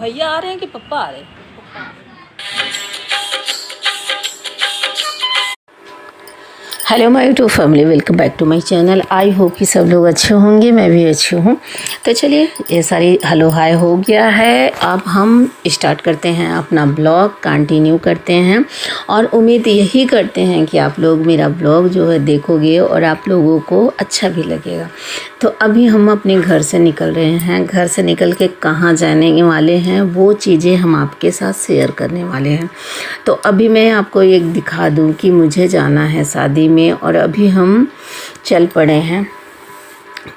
भैया आ रहे हैं कि पप्पा आ रहे हैं? Hello my YouTube family, welcome back to my channel. I hope कि सब लोग अच्छे होंगे, मैं भी अच्छी हूँ। तो चलिए, ये सारी हेलो हाय हो गया है। अब हम स्टार्ट करते हैं अपना ब्लॉग, कंटिन्यू करते हैं और उम्मीद यही करते हैं कि आप लोग मेरा ब्लॉग जो है देखोगे और आप लोगों को अच्छा भी लगेगा। तो अभी हम अपने घर से निकल रहे हैं। घर से निकल के कहाँ जाने वाले हैं वो चीज़ें हम आपके साथ शेयर करने वाले हैं। तो अभी मैं आपको एक दिखा दूँ कि मुझे जाना है शादी में और अभी हम चल पड़े हैं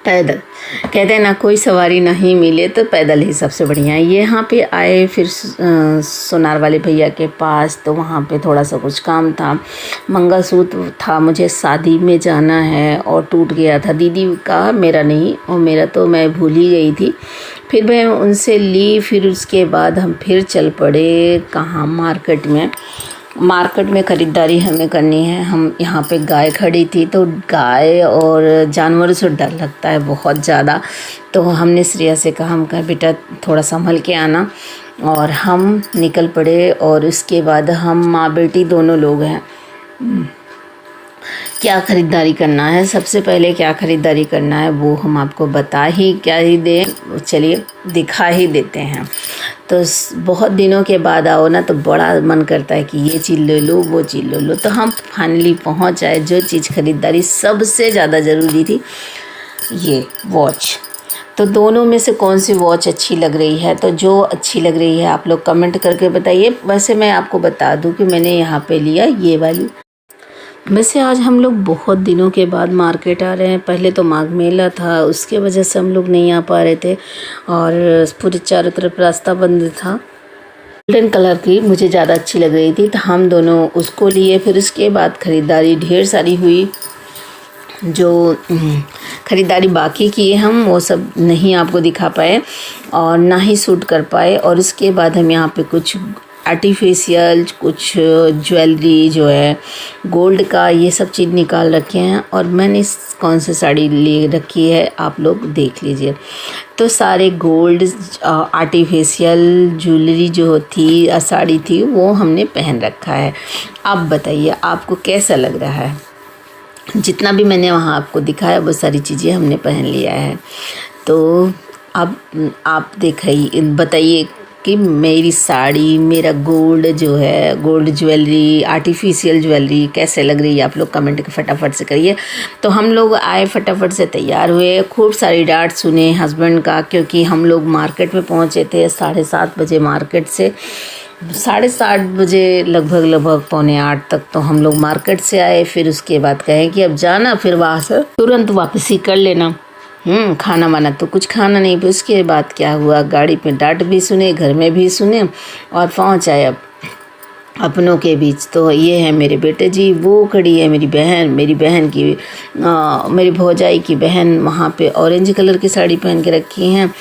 पैदल। कहते हैं ना, कोई सवारी नहीं मिले तो पैदल ही सबसे बढ़िया है। ये यहाँ पे आए, फिर सोनार वाले भैया के पास, तो वहाँ पे थोड़ा सा कुछ काम था, मंगलसूत्र था, मुझे शादी में जाना है और टूट गया था दीदी का, मेरा नहीं, और मेरा तो मैं भूल ही गई थी। फिर मैं उनसे ली, फिर उसके बाद हम फिर चल पड़े कहाँ, मार्केट में ख़रीदारी हमें करनी है। हम यहाँ पे गाय खड़ी थी, तो गाय और जानवरों से डर लगता है बहुत ज़्यादा। तो हमने श्रेया से कहा, हम कहा बेटा थोड़ा संभल के आना, और हम निकल पड़े। और उसके बाद हम माँ बेटी दोनों लोग हैं। क्या ख़रीदारी करना है, सबसे पहले क्या ख़रीदारी करना है वो हम आपको बता ही क्या ही दें, चलिए दिखा ही देते हैं। तो बहुत दिनों के बाद आओ ना, तो बड़ा मन करता है कि ये चीज़ ले लो, वो चीज़ ले लो। तो हम फाइनली पहुंच आए। जो चीज़ ख़रीदारी सबसे ज़्यादा ज़रूरी थी, ये वॉच। तो दोनों में से कौन सी वॉच अच्छी लग रही है? तो जो अच्छी लग रही है आप लोग कमेंट करके बताइए। वैसे मैं आपको बता दूं कि मैंने यहाँ पे लिया ये वाली। वैसे आज हम लोग बहुत दिनों के बाद मार्केट आ रहे हैं। पहले तो माघ मेला था, उसके वजह से हम लोग नहीं आ पा रहे थे और पूरे चारों तरफ रास्ता बंद था। गोल्डन कलर की मुझे ज़्यादा अच्छी लग रही थी, तो हम दोनों उसको लिए। फिर उसके बाद ख़रीदारी ढेर सारी हुई। जो ख़रीदारी बाकी किए हम वो सब नहीं आपको दिखा पाए और ना ही शूट कर पाए। और उसके बाद हम यहाँ पे कुछ आर्टिफिशियल, कुछ ज्वेलरी जो है गोल्ड का, ये सब चीज़ निकाल रखे हैं। और मैंने कौन सी साड़ी ले रखी है आप लोग देख लीजिए। तो सारे गोल्ड आर्टिफिशियल ज्वेलरी जो थी, साड़ी थी, वो हमने पहन रखा है। आप बताइए आपको कैसा लग रहा है? जितना भी मैंने वहाँ आपको दिखाया वो सारी चीज़ें हमने पहन लिया है। तो अब आप देखिए, बताइए कि मेरी साड़ी, मेरा गोल्ड जो है, गोल्ड ज्वेलरी, आर्टिफिशियल ज्वेलरी कैसे लग रही है? आप लोग कमेंट फटाफट से करिए। तो हम लोग आए, फटाफट से तैयार हुए। खूब सारी डांट सुने हस्बैंड का, क्योंकि हम लोग मार्केट में पहुँचे थे 7:30 बजे। मार्केट से 7:30 बजे लगभग 7:45 तक तो हम लोग मार्केट से आए। फिर उसके बाद कहे कि अब जाना, फिर वहाँ से तुरंत वापसी कर लेना। खाना वाना तो कुछ खाना नहीं। फिर उसके बाद क्या हुआ, गाड़ी पे डांट भी सुने, घर में भी सुने, और पहुँच आए अब अपनों के बीच। तो ये है मेरे बेटे जी, वो खड़ी है मेरी बहन, मेरी भौजाई की बहन, वहाँ पे ऑरेंज कलर की साड़ी पहन के रखी हैं,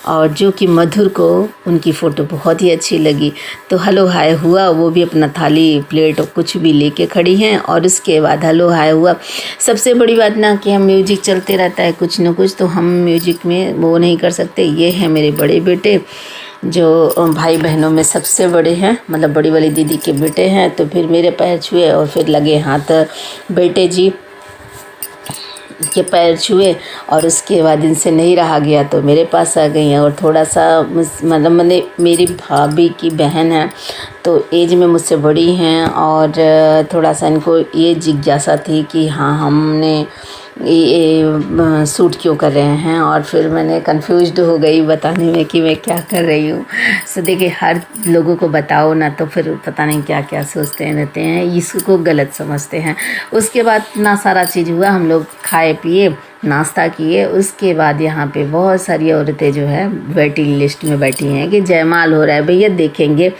और जो कि मधुर को उनकी फ़ोटो बहुत ही अच्छी लगी। तो हेलो हाय हुआ, वो भी अपना थाली प्लेट और कुछ भी लेके खड़ी हैं। और उसके बाद हेलो हाय हुआ। सबसे बड़ी बात ना कि हम म्यूजिक चलते रहता है कुछ न कुछ, तो हम म्यूजिक में वो नहीं कर सकते। ये है मेरे बड़े बेटे, जो भाई बहनों में सबसे बड़े हैं, मतलब बड़ी वाली दीदी के बेटे हैं। तो फिर मेरे पैर छुए और फिर लगे हाथ बेटे जी के पैर छुए, और उसके बाद इनसे नहीं रहा गया तो मेरे पास आ गई हैं। और थोड़ा सा मतलब मेरी भाभी की बहन है, तो एज में मुझसे बड़ी हैं, और थोड़ा सा इनको ये जिज्ञासा थी कि हाँ हमने ये सूट क्यों कर रहे हैं। और फिर मैंने कंफ्यूज्ड हो गई बताने में कि मैं क्या कर रही हूँ। सो देखिए, हर लोगों को बताओ ना तो फिर पता नहीं क्या क्या सोचते रहते हैं, इसको गलत समझते हैं। उसके बाद इतना सारा चीज़ हुआ, हम लोग खाए पिए, नाश्ता किए। उसके बाद यहाँ पे बहुत सारी औरतें जो है वेटिंग लिस्ट में बैठी हैं कि जयमाल हो रहा है भैया देखेंगे।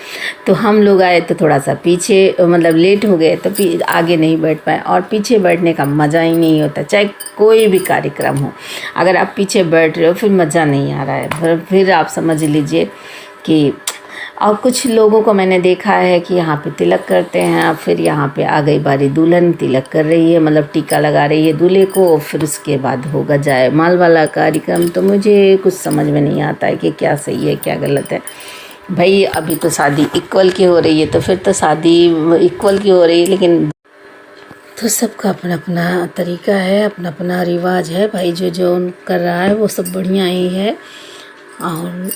तो हम लोग आए तो थोड़ा सा पीछे, मतलब लेट हो गए, तो आगे नहीं बैठ पाए। और पीछे बैठने का मज़ा ही नहीं होता, चाहे कोई भी कार्यक्रम हो, अगर आप पीछे बैठ रहे हो फिर मज़ा नहीं आ रहा है। फिर आप समझ लीजिए कि, और कुछ लोगों को मैंने देखा है कि यहाँ पे तिलक करते हैं। फिर यहाँ पे आ गई बारी दुल्हन तिलक कर रही है, मतलब टीका लगा रही है दूल्हे को। फिर उसके बाद होगा जयमाल वाला कार्यक्रम। तो मुझे कुछ समझ में नहीं आता है कि क्या सही है क्या गलत है। भाई अभी तो शादी इक्वल की हो रही है, तो फिर तो शादी इक्वल की हो रही है, लेकिन तो सबका अपना अपना तरीका है, अपना अपना रिवाज है भाई। जो जो कर रहा है वो सब बढ़िया ही है। और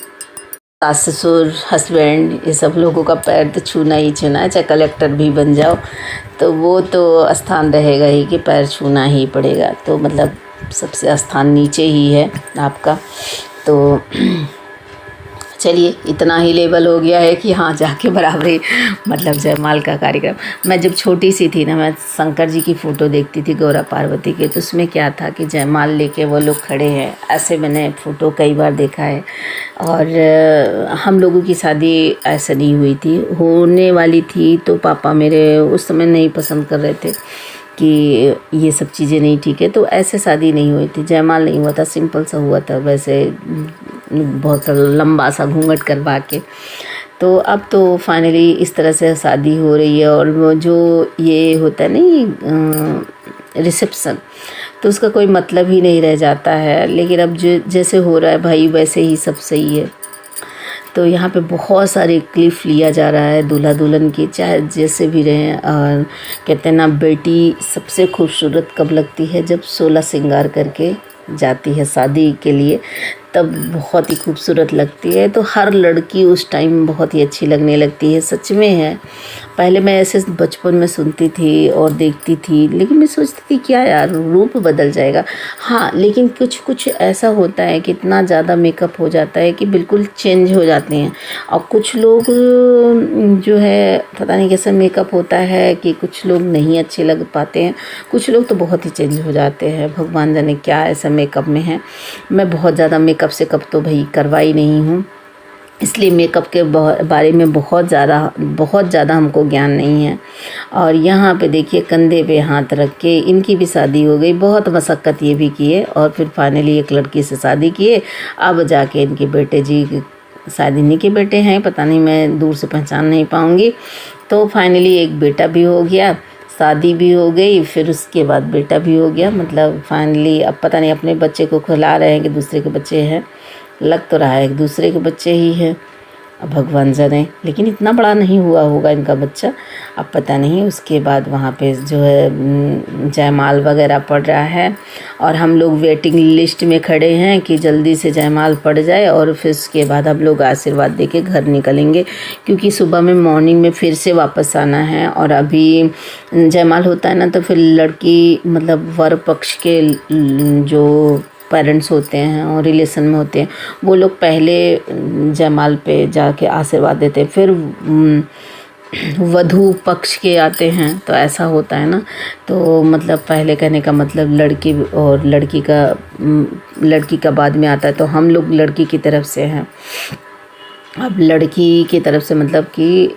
सास ससुर हस्बैंड ये सब लोगों का पैर तो छूना ही छूना है, चाहे कलेक्टर भी बन जाओ तो वो तो स्थान रहेगा ही कि पैर छूना ही पड़ेगा। तो मतलब सबसे स्थान नीचे ही है आपका। तो चलिए इतना ही लेवल हो गया है कि हाँ जाके बराबरी मतलब जयमाल का कार्यक्रम। मैं जब छोटी सी थी ना, मैं शंकर जी की फ़ोटो देखती थी गौरा पार्वती के, तो उसमें क्या था कि जयमाल लेके वो लोग खड़े हैं, ऐसे मैंने फ़ोटो कई बार देखा है। और हम लोगों की शादी ऐसे नहीं हुई थी, होने वाली थी तो पापा मेरे उस समय नहीं पसंद कर रहे थे कि ये सब चीज़ें नहीं ठीक है, तो ऐसे शादी नहीं हुई थी, जयमाल नहीं हुआ था, सिंपल सा हुआ था, वैसे बहुत लंबा सा घूंघट करवा के। तो अब तो फाइनली इस तरह से शादी हो रही है। और वो जो ये होता है ना रिसेप्शन, तो उसका कोई मतलब ही नहीं रह जाता है। लेकिन अब जो जैसे हो रहा है भाई वैसे ही सब सही है। तो यहाँ पे बहुत सारे क्लिप लिया जा रहा है दूल्हा दुल्हन की, चाहे जैसे भी रहें। और कहते हैं ना, बेटी सबसे खूबसूरत कब लगती है, जब 16 श्रृंगार करके जाती है शादी के लिए, तब बहुत ही खूबसूरत लगती है। तो हर लड़की उस टाइम बहुत ही अच्छी लगने लगती है, सच में है। पहले मैं ऐसे बचपन में सुनती थी और देखती थी, लेकिन मैं सोचती थी क्या यार रूप बदल जाएगा। हाँ, लेकिन कुछ कुछ ऐसा होता है कि इतना ज़्यादा मेकअप हो जाता है कि बिल्कुल चेंज हो जाते हैं। और कुछ लोग जो है पता नहीं कैसा मेकअप होता है कि कुछ लोग नहीं अच्छे लग पाते हैं, कुछ लोग तो बहुत ही चेंज हो जाते हैं। भगवान जाने क्या ऐसा मेकअप में है। मैं बहुत ज़्यादा मेकअप से कब तो भाई करवाई नहीं हूँ, इसलिए मेकअप के बारे में बहुत ज़्यादा हमको ज्ञान नहीं है। और यहाँ पे देखिए कंधे पे हाथ रख के इनकी भी शादी हो गई। बहुत मशक्क़त ये भी किए और फिर फाइनली एक लड़की से शादी किए। अब जाके इनके बेटे जी, शायद इन्हीं के बेटे हैं, पता नहीं, मैं दूर से पहचान नहीं पाऊँगी। तो फाइनली एक बेटा भी हो गया, शादी भी हो गई, फिर उसके बाद बेटा भी हो गया। मतलब फाइनली अब पता नहीं अपने बच्चे को खिला रहे हैं कि दूसरे के बच्चे हैं, लग तो रहा है एक दूसरे के बच्चे ही हैं, अब भगवान जाने। लेकिन इतना बड़ा नहीं हुआ होगा इनका बच्चा, अब पता नहीं। उसके बाद वहाँ पे जो है जयमाल वगैरह पड़ रहा है और हम लोग वेटिंग लिस्ट में खड़े हैं कि जल्दी से जयमाल पड़ जाए और फिर उसके बाद हम लोग आशीर्वाद दे के घर निकलेंगे, क्योंकि सुबह में मॉर्निंग में फिर से वापस आना है। और अभी जयमाल होता है ना, तो फिर लड़की मतलब वर पक्ष के जो पेरेंट्स होते हैं और रिलेशन में होते हैं, वो लोग पहले जयमाल पे जाके आशीर्वाद देते हैं, फिर वधू पक्ष के आते हैं। तो ऐसा होता है ना। तो मतलब पहले कहने का मतलब लड़की और लड़की का बाद में आता है। तो हम लोग लड़की की तरफ से हैं। अब लड़की की तरफ से मतलब कि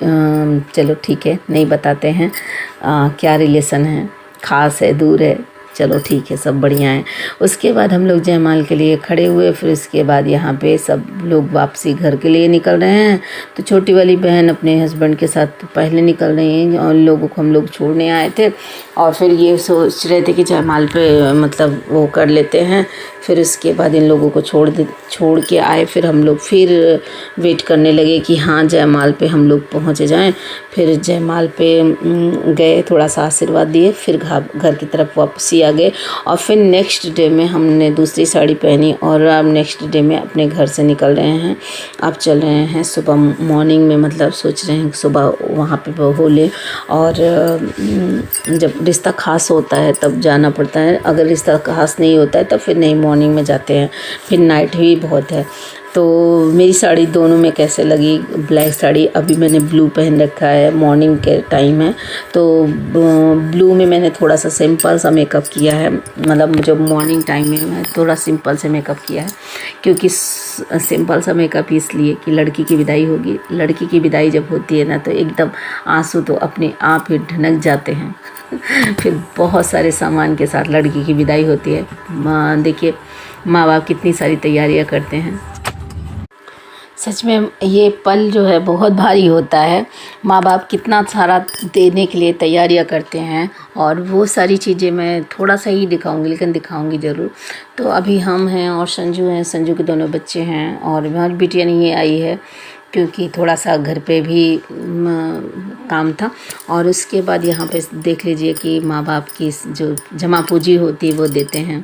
चलो ठीक है, नहीं बताते हैं क्या रिलेशन है, ख़ास है, दूर है, चलो ठीक है, सब बढ़िया है। उसके बाद हम लोग जयमाल के लिए खड़े हुए। फिर इसके बाद यहाँ पे सब लोग वापसी घर के लिए निकल रहे हैं। तो छोटी वाली बहन अपने हस्बैंड के साथ पहले निकल रही हैं और लोगों को हम लोग छोड़ने आए थे। और फिर ये सोच रहे थे कि जयमाल पे मतलब वो कर लेते हैं, फिर उसके बाद इन लोगों को छोड़ के आए। फिर हम लोग फिर वेट करने लगे कि हाँ जयमाल पे हम लोग पहुँच जाएं। फिर जयमाल पे गए, थोड़ा सा आशीर्वाद दिए, फिर घर की तरफ वापसी आ गए। और फिर नेक्स्ट डे में हमने दूसरी साड़ी पहनी और अब नेक्स्ट डे में अपने घर से निकल रहे हैं। अब चल रहे हैं सुबह मॉर्निंग में, मतलब सोच रहे हैं सुबह वहाँ पे हो ले। और जब रिश्ता ख़ास होता है तब जाना पड़ता है, अगर रिश्ता ख़ास नहीं होता है तब फिर नहीं, मॉर्निंग में जाते हैं। फिर नाइट भी बहुत है। तो मेरी साड़ी दोनों में कैसे लगी, ब्लैक साड़ी, अभी मैंने ब्लू पहन रखा है, मॉर्निंग के टाइम है। तो ब्लू में मैंने थोड़ा सा सिंपल सा मेकअप किया है, मतलब जो मॉर्निंग टाइम में मैं थोड़ा सिंपल से मेकअप किया है। क्योंकि सिंपल सा मेकअप इसलिए कि लड़की की विदाई होगी, लड़की की विदाई जब होती है ना तो एकदम आंसू तो अपने आप ही ढनक जाते हैं। फिर बहुत सारे सामान के साथ लड़की की विदाई होती है। देखिए माँ बाप कितनी सारी तैयारियां करते हैं। सच में ये पल जो है बहुत भारी होता है। माँ बाप कितना सारा देने के लिए तैयारियां करते हैं, और वो सारी चीज़ें मैं थोड़ा सा ही दिखाऊंगी, लेकिन दिखाऊंगी ज़रूर। तो अभी हम हैं और संजू हैं, संजू के दोनों बच्चे हैं, और हमारी बिटिया नहीं आई है क्योंकि थोड़ा सा घर पे भी काम था। और उसके बाद यहाँ पे देख लीजिए कि माँ बाप की जो जमा पूंजी होती है वो देते हैं।